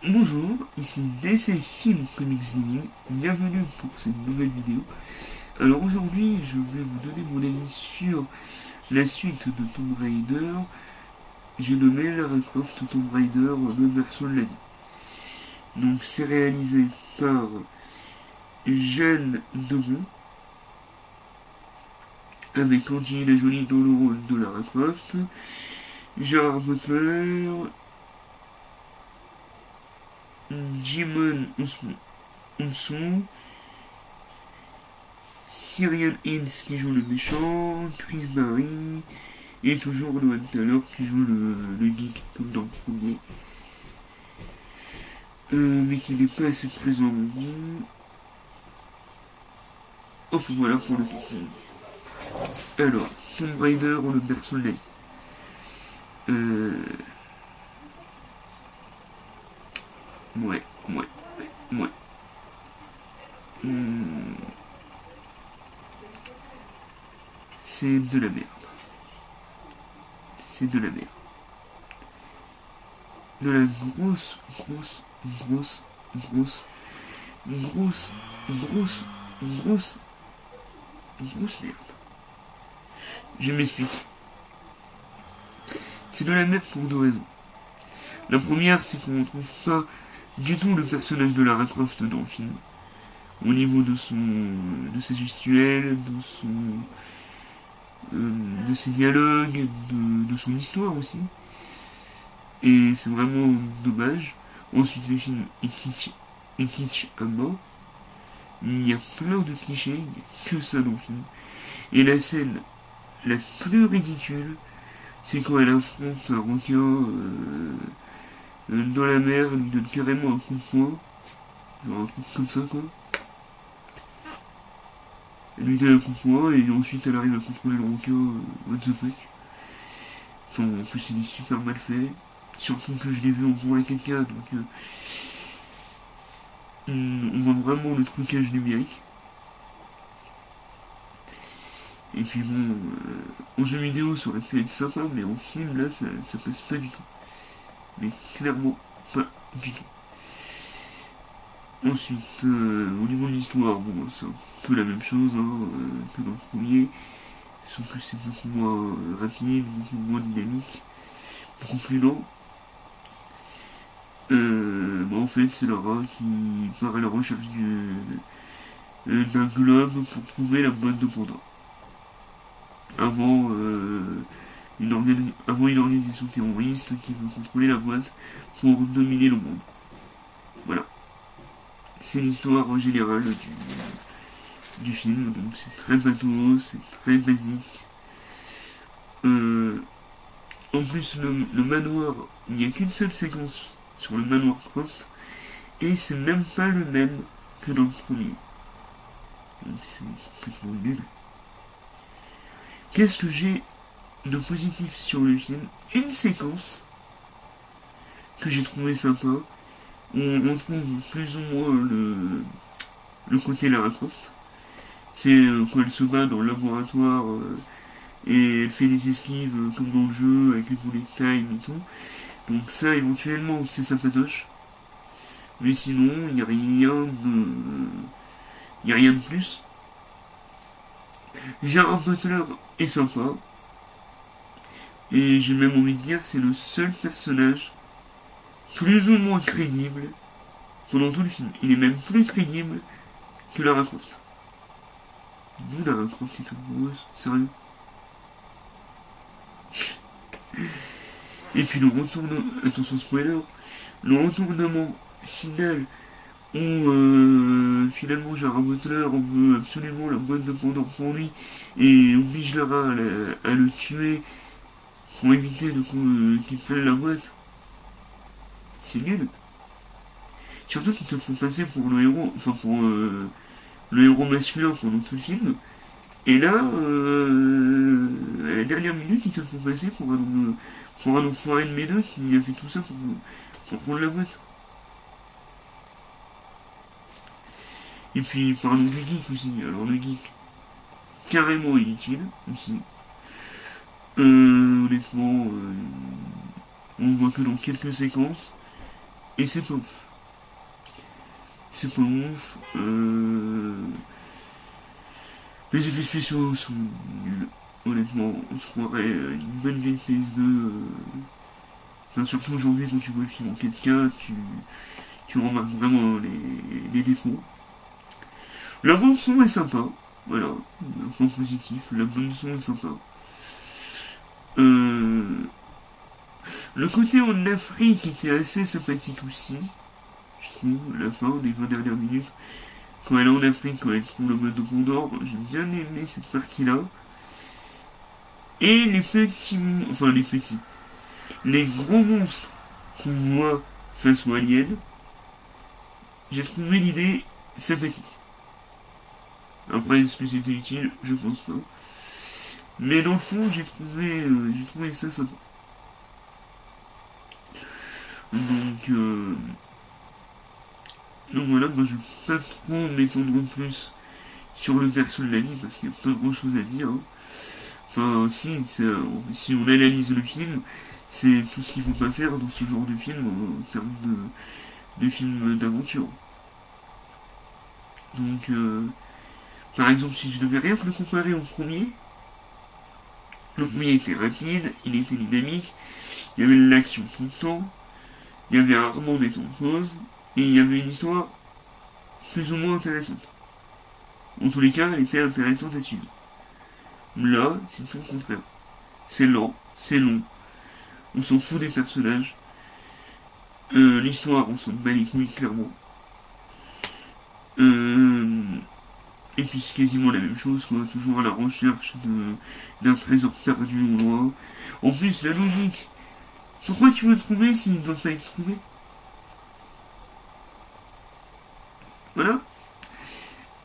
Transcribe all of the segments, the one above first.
Bonjour, ici DC Film Comics Gaming, bienvenue pour cette nouvelle vidéo. Alors aujourd'hui, je vais vous donner mon avis sur la suite de Tomb Raider. J'ai nommé Lara Croft Tomb Raider, le berceau de la vie. Donc c'est réalisé par Jeanne Deveau, avec Angelina Jolie dans le rôle de Lara Croft, Gerard Butler, Jimon Hounsou, Cyrian Hills qui joue le méchant, Chris Barry, et toujours Nolan Taylor qui joue le geek comme dans le premier, mais qui n'est pas assez présent au bout. Enfin voilà pour le casting. Alors, Tomb Raider, le personnage. Euh... Ouais, ouais, ouais. Hmm, c'est de la merde. C'est de la merde. De la grosse, grosse, grosse, grosse, grosse, grosse, grosse, grosse merde. Je m'explique. C'est de la merde pour deux raisons. La première, c'est qu'on ne trouve pas du tout le personnage de Lara Croft dans le film. Au niveau de sa gestuelle, de ses dialogues, de son histoire aussi. Et c'est vraiment dommage. Ensuite, le film est kitsch à mort. Il y a plein de clichés, il n'y a que ça dans le film. Et la scène la plus ridicule, c'est quand elle affronte un requin dans la mer, elle lui donne carrément un coup de poing. Genre un truc comme ça, quoi. Elle lui donne un coup de poing et ensuite elle arrive à contrôler le requin. What the fuck. Enfin, en plus, c'est super mal fait. Surtout que je l'ai vu en jouant avec quelqu'un, donc on voit vraiment le trucage numérique. Et puis bon, en jeu vidéo ça aurait pu être sympa, mais en film là ça passe pas du tout. Mais clairement pas du tout. Ensuite, au niveau de l'histoire, bon, c'est un peu la même chose que dans le premier, sauf que c'est beaucoup moins rapide, beaucoup moins dynamique, beaucoup plus lent. En fait, c'est Laura qui part à la recherche d'un globe pour trouver la boîte de Pandore. Avant, avant une organisation terroriste qui veut contrôler la boîte pour dominer le monde. Voilà. C'est l'histoire générale du film, donc c'est très bateau, c'est très basique. En plus, le manoir, il n'y a qu'une seule séquence sur le manoir Croft, et c'est même pas le même que dans le premier. Donc c'est complètement nul. Qu'est-ce que j'ai de positif sur le film? Une séquence que j'ai trouvé sympa, où on trouve plus ou moins le côté Lara Croft. C'est quand elle se bat dans le laboratoire et elle fait des esquives comme dans le jeu avec les bullet time et tout. Donc ça éventuellement c'est sa patoche. Mais sinon il n'y a rien de. Il n'y a rien de plus. Gerard Butler est sympa. Et j'ai même envie de dire que c'est le seul personnage plus ou moins crédible pendant tout le film. Il est même plus crédible que Lara Croft. D'où Lara Croft est amoureuse, sérieux. Et puis le retournement, attention spoiler, le retournement final où finalement Gerard Butler veut absolument la boîte de Pandore pour lui et oblige Lara à le tuer pour éviter qu'il prenne la boîte. C'est nul. Surtout qu'ils te font passer pour le héros, enfin pour le héros masculin pendant tout le film. Et là, à la dernière minute, ils te font passer pour un enfoiré de mes deux qui a fait tout ça pour prendre la boîte. Et puis, parlons du geek aussi. Alors, le geek, carrément inutile aussi. Honnêtement, on le voit que dans quelques séquences. Et c'est pas ouf. C'est pas ouf. Les effets spéciaux sont nuls. Honnêtement, on se croirait une bonne vieille PS2. Enfin, surtout aujourd'hui, quand tu vois le film en 4K, tu remarques vraiment les défauts. La bande son est sympa. Voilà, un point positif. La bande son est sympa. Euh, le côté en Afrique était assez sympathique aussi. Je trouve, la fin, les 20 dernières minutes. Quand elle est en Afrique, quand elle trouve le mode de Condor, j'ai bien aimé cette partie-là. Et les petits, enfin les petits, les gros monstres qu'on voit face aux aliens, j'ai trouvé l'idée sympathique. Après, est-ce que c'était utile? Je pense pas. Mais dans le fond, j'ai trouvé ça sympa. Donc, donc voilà, moi je vais pas trop m'étendre plus sur le perso de la vie parce qu'il y a pas grand chose à dire. Hein. Enfin, si on analyse le film, c'est tout ce qu'il faut pas faire dans ce genre de film en termes de film d'aventure. Donc, par exemple, si je devais rien le comparer au premier, le premier était rapide, il était dynamique, il y avait de l'action tout le temps, il y avait rarement des temps de pause, et il y avait une histoire plus ou moins intéressante. En tous les cas, elle était intéressante à suivre. Là, c'est tout le contraire. C'est lent, c'est long, on s'en fout des personnages. L'histoire, on s'en bat les couilles, clairement. Euh, et puis c'est quasiment la même chose, quoi. Toujours à la recherche d'un trésor perdu au loin. En plus, la logique. Pourquoi tu veux le trouver s'il ne doit pas être trouvé? Voilà.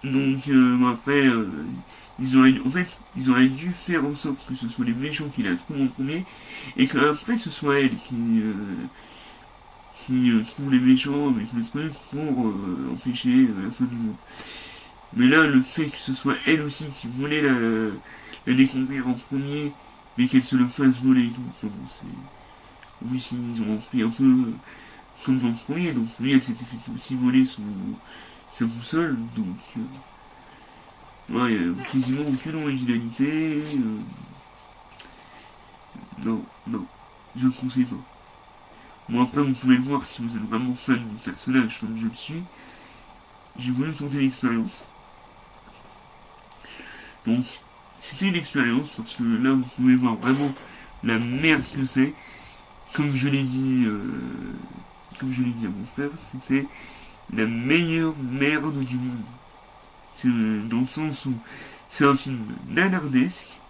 Donc, après, ils auraient dû faire en sorte que ce soit les méchants qui la trouvent en premier, et qu'après ce soit elle qui trouve les méchants avec le truc pour empêcher la fin du monde. Mais là, le fait que ce soit elle aussi qui voulait la découvrir en premier, mais qu'elle se le fasse voler et tout, enfin bon, c'est. Oui, si, ils ont pris un peu comme dans le premier, donc lui, elle s'était fait aussi voler sa boussole, donc. Ouais, quasiment aucune originalité. Non, non, je ne conseille pas. Bon, après, vous pouvez le voir si vous êtes vraiment fan du personnage comme je le suis. J'ai voulu tenter l'expérience. Donc, c'était une expérience parce que là, vous pouvez voir vraiment la merde que c'est. Comme je l'ai dit, comme je l'ai dit à mon frère, c'était la meilleure merde du monde. C'est dans le sens où c'est un film nanardesque,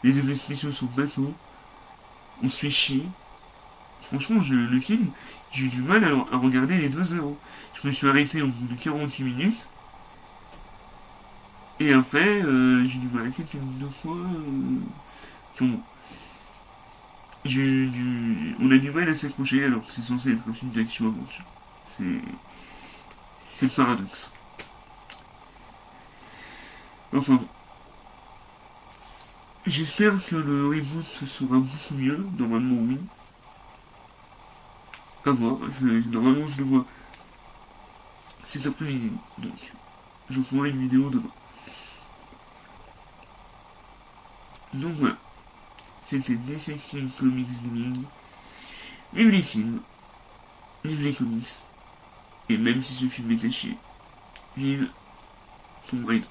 les effets spéciaux sont bateaux, on se fait chier. Franchement, le film, j'ai eu du mal à regarder les 2 heures. Je me suis arrêté au bout de 48 minutes. Et après, j'ai dû m'arrêter une deux fois. Bon, on a du mal à s'accrocher alors que c'est censé être un film d'action aventure. C'est le paradoxe. Enfin bon. J'espère que le reboot sera beaucoup mieux. Normalement, oui. À voir. Normalement, je le vois cet après-midi. Donc, je ferai une vidéo demain. Donc voilà. C'était DC Film Comics Gaming. Vive les films. Vive les comics. Et même si ce film est à chier, vive Tomb Raider.